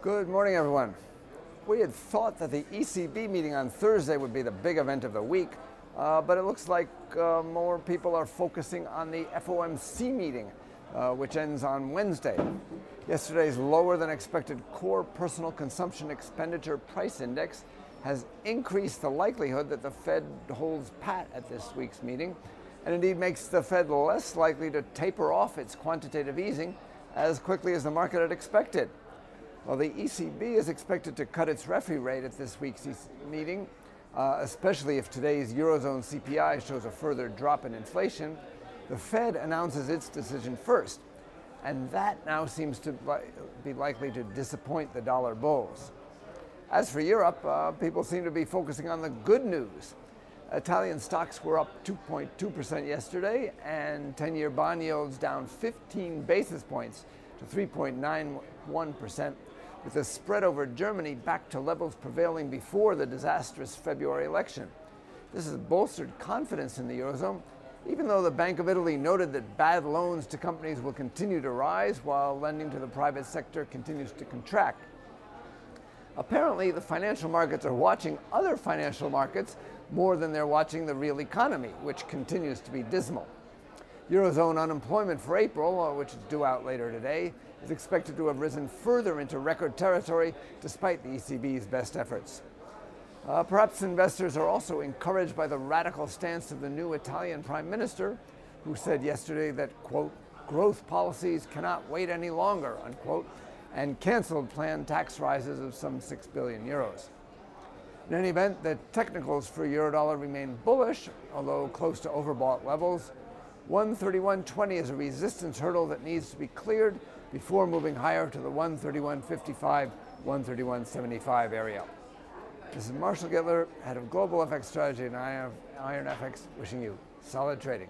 Good morning, everyone. We had thought that the ECB meeting on Thursday would be the big event of the week, but it looks like more people are focusing on the FOMC meeting, which ends on Wednesday. Yesterday's lower than expected core personal consumption expenditure price index has increased the likelihood that the Fed holds pat at this week's meeting, and indeed makes the Fed less likely to taper off its quantitative easing as quickly as the market had expected. Well, the ECB is expected to cut its refi rate at this week's meeting, especially if today's Eurozone CPI shows a further drop in inflation. The Fed announces its decision first, and that now seems to be likely to disappoint the dollar bulls. As for Europe, people seem to be focusing on the good news. Italian stocks were up 2.2% yesterday, and 10-year bond yields down 15 basis points to 3.91%. with the spread over Germany back to levels prevailing before the disastrous February election. This has bolstered confidence in the Eurozone, even though the Bank of Italy noted that bad loans to companies will continue to rise while lending to the private sector continues to contract. Apparently, the financial markets are watching other financial markets more than they're watching the real economy, which continues to be dismal. Eurozone unemployment for April, which is due out later today, is expected to have risen further into record territory despite the ECB's best efforts. Perhaps investors are also encouraged by the radical stance of the new Italian Prime Minister, who said yesterday that, quote, growth policies cannot wait any longer, unquote, and canceled planned tax rises of some 6 billion euros. In any event, the technicals for Eurodollar remain bullish, although close to overbought levels. 131.20 is a resistance hurdle that needs to be cleared before moving higher to the 131.55, 131.75 area. This is Marshall Gittler, head of Global FX Strategy at IronFX, wishing you solid trading.